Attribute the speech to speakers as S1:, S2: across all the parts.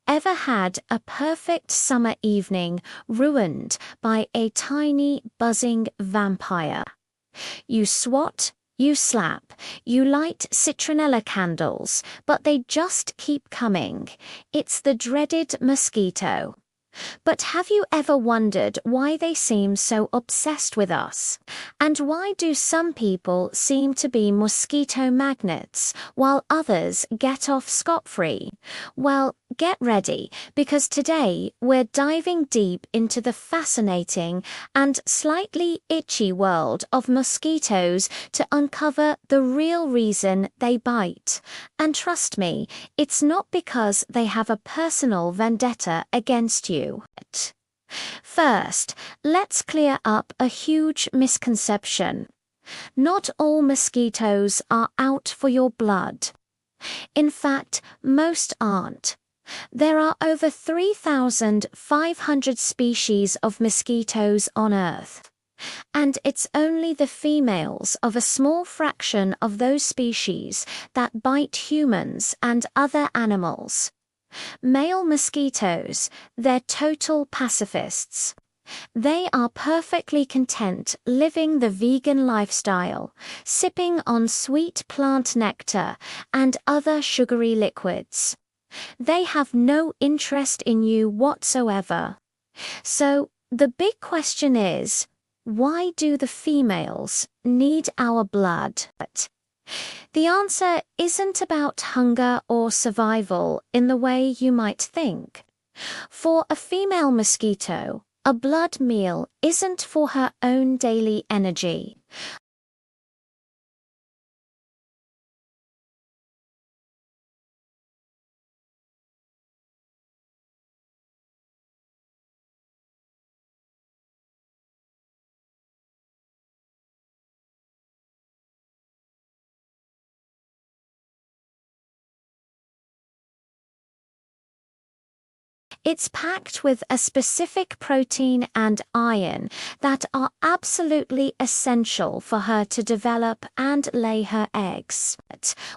S1: Ever had a perfect summer evening ruined by a tiny buzzing vampire? You swat, you slap, you light citronella candles, but they just keep coming. It's the dreaded mosquito. But have you ever wondered why they seem so obsessed with us? And why do some people seem to be mosquito magnets while others get off scot-free? Well, get ready, because today we're diving deep into the fascinating and slightly itchy world of mosquitoes to uncover the real reason they bite. And trust me, it's not because they have a personal vendetta against you. First, let's clear up a huge misconception. Not all mosquitoes are out for your blood. In fact, most aren't. There are over 3,500 species of mosquitoes on Earth. And it's only the females of a small fraction of those species that bite humans and other animals. Male mosquitoes, they're total pacifists. They are perfectly content living the vegan lifestyle, sipping on sweet plant nectar and other sugary liquids. They have no interest in you whatsoever. So, the big question is, why do the females need our blood? The answer isn't about hunger or survival in the way you might think. For a female mosquito, a blood meal isn't for her own daily energy. It's packed with a specific protein and iron that are absolutely essential for her to develop and lay her eggs.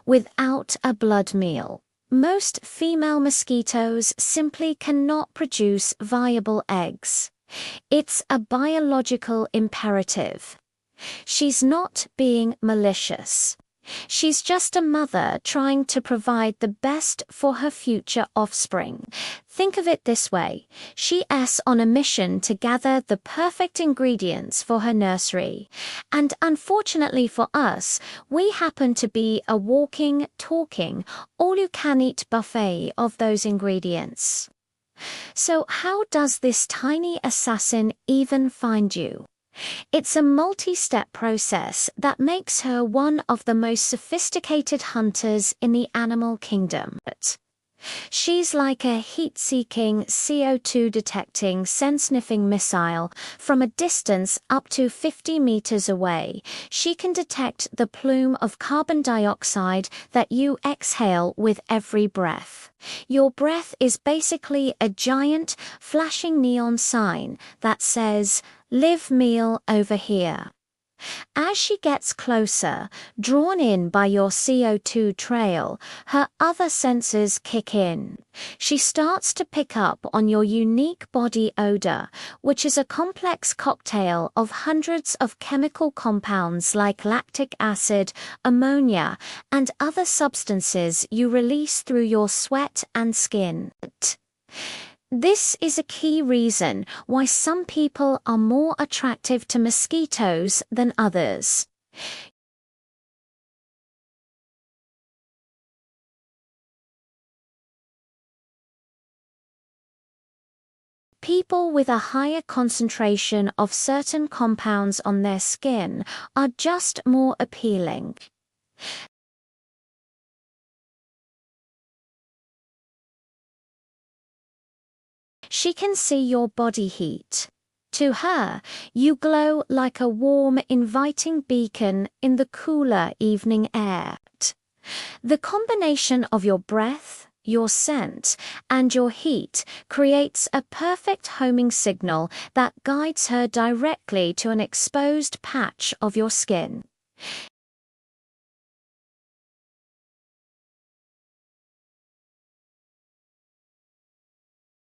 S1: Without a blood meal, most female mosquitoes simply cannot produce viable eggs. It's a biological imperative. She's not being malicious. She's just a mother trying to provide the best for her future offspring. Think of it this way: she's on a mission to gather the perfect ingredients for her nursery. And unfortunately for us, we happen to be a walking, talking, all-you-can-eat buffet of those ingredients. So how does this tiny assassin even find you? It's a multi-step process that makes her one of the most sophisticated hunters in the animal kingdom. She's like a heat-seeking, CO2-detecting, scent-sniffing missile. From a distance up to 50 meters away, she can detect the plume of carbon dioxide that you exhale with every breath. Your breath is basically a giant, flashing neon sign that says, "Live meal over here." As she gets closer, drawn in by your CO2 trail, her other senses kick in. She starts to pick up on your unique body odor, which is a complex cocktail of hundreds of chemical compounds like lactic acid, ammonia, and other substances you release through your sweat and skin. This is a key reason why some people are more attractive to mosquitoes than others. People with a higher concentration of certain compounds on their skin are just more appealing. She can see your body heat. To her, you glow like a warm, inviting beacon in the cooler evening air. The combination of your breath, your scent, and your heat creates a perfect homing signal that guides her directly to an exposed patch of your skin.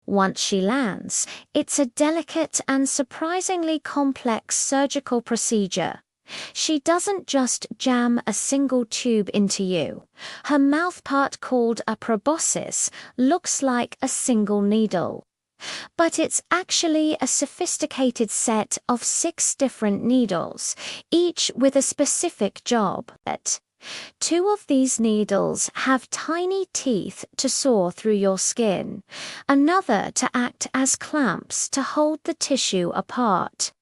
S1: Once she lands, it's a delicate and surprisingly complex surgical procedure. She doesn't just jam a single tube into you. Her mouthpart, called a proboscis, looks like a single needle. But it's actually a sophisticated set of 6 different needles, each with a specific job. 2 of these needles have tiny teeth to saw through your skin, another to act as clamps to hold the tissue apart.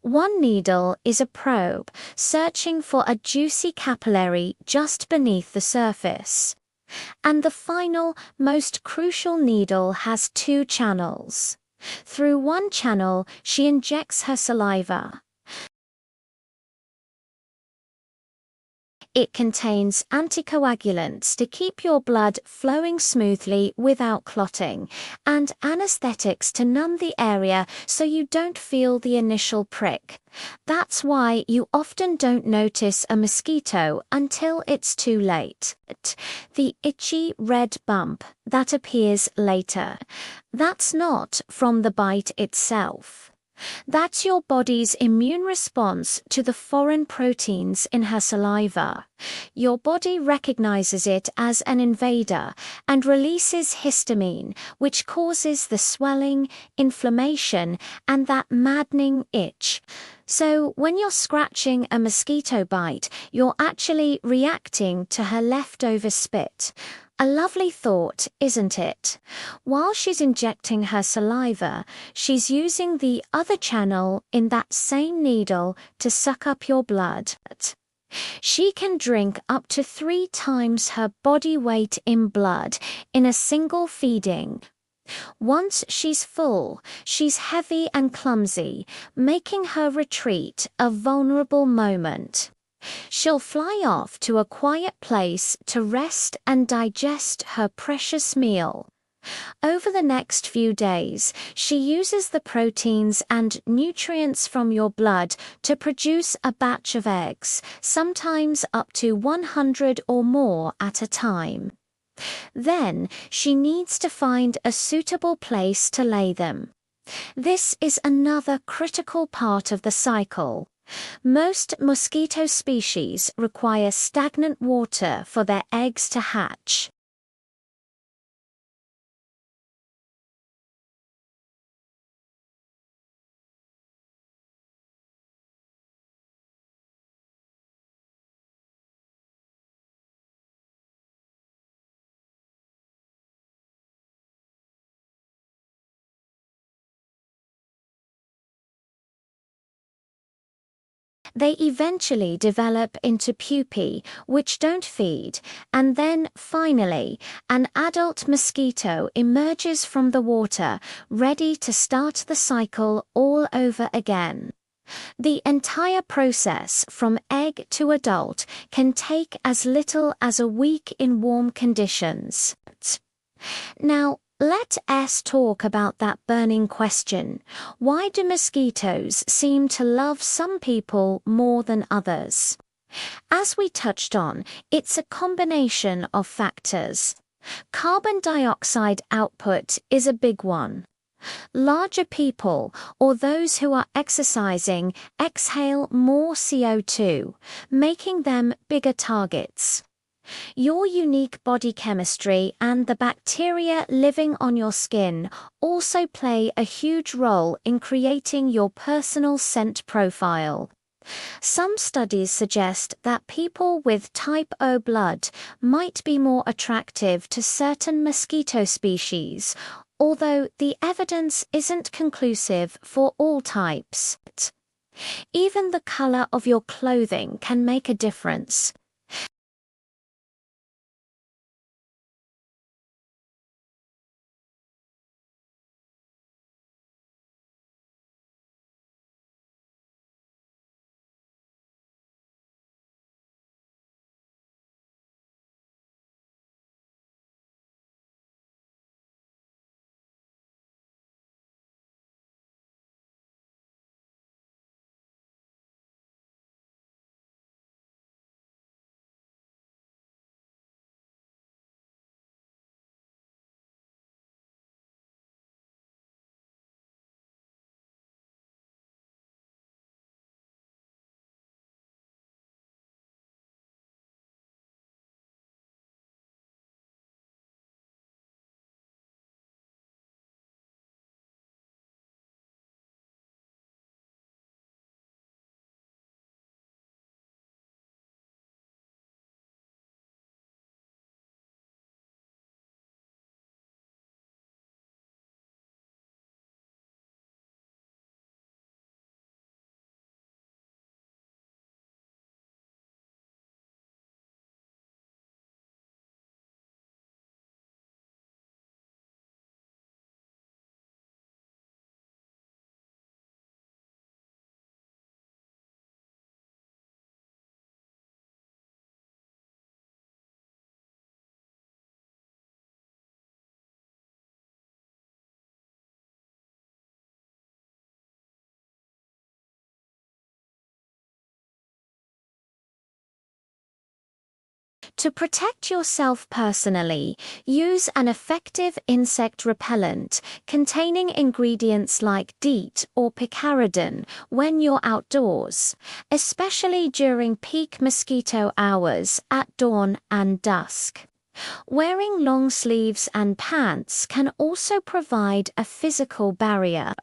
S1: One needle is a probe, searching for a juicy capillary just beneath the surface. And the final, most crucial needle has 2 channels. Through one channel, she injects her saliva. It contains anticoagulants to keep your blood flowing smoothly without clotting, and anesthetics to numb the area so you don't feel the initial prick. That's why you often don't notice a mosquito until it's too late. The itchy red bump that appears later. That's not from the bite itself. That's your body's immune response to the foreign proteins in her saliva. Your body recognizes it as an invader and releases histamine, which causes the swelling, inflammation, and that maddening itch. So when you're scratching a mosquito bite, you're actually reacting to her leftover spit. A lovely thought, isn't it? While she's injecting her saliva, she's using the other channel in that same needle to suck up your blood. She can drink up to 3 times her body weight in blood in a single feeding. Once she's full, she's heavy and clumsy, making her retreat a vulnerable moment. She'll fly off to a quiet place to rest and digest her precious meal. Over the next few days, she uses the proteins and nutrients from your blood to produce a batch of eggs, sometimes up to 100 or more at a time. Then she needs to find a suitable place to lay them. This is another critical part of the cycle. Most mosquito species require stagnant water for their eggs to hatch. They eventually develop into pupae, which don't feed, and then, finally, an adult mosquito emerges from the water, ready to start the cycle all over again. The entire process from egg to adult can take as little as a week in warm conditions. Now, let us talk about that burning question. Why do mosquitoes seem to love some people more than others? As we touched on, it's a combination of factors. Carbon dioxide output is a big one. Larger people, or those who are exercising, exhale more CO2, making them bigger targets. Your unique body chemistry and the bacteria living on your skin also play a huge role in creating your personal scent profile. Some studies suggest that people with type O blood might be more attractive to certain mosquito species, although the evidence isn't conclusive for all types. Even the color of your clothing can make a difference. To protect yourself personally, use an effective insect repellent containing ingredients like DEET or picaridin when you're outdoors, especially during peak mosquito hours at dawn and dusk. Wearing long sleeves and pants can also provide a physical barrier.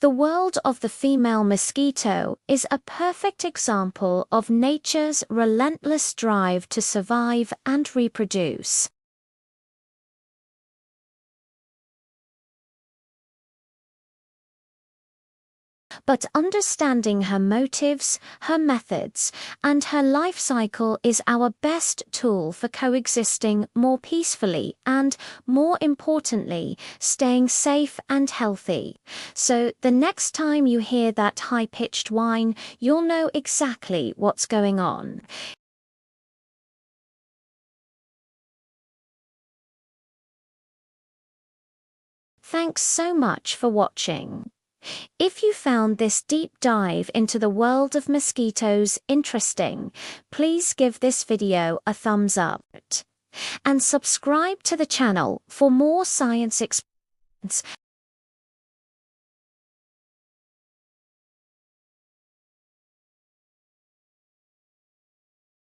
S1: The world of the female mosquito is a perfect example of nature's relentless drive to survive and reproduce. But understanding her motives, her methods, and her life cycle is our best tool for coexisting more peacefully and, more importantly, staying safe and healthy. So the next time you hear that high-pitched whine, you'll know exactly what's going on. Thanks so much for watching. If you found this deep dive into the world of mosquitoes interesting, please give this video a thumbs up and subscribe to the channel for more science experiments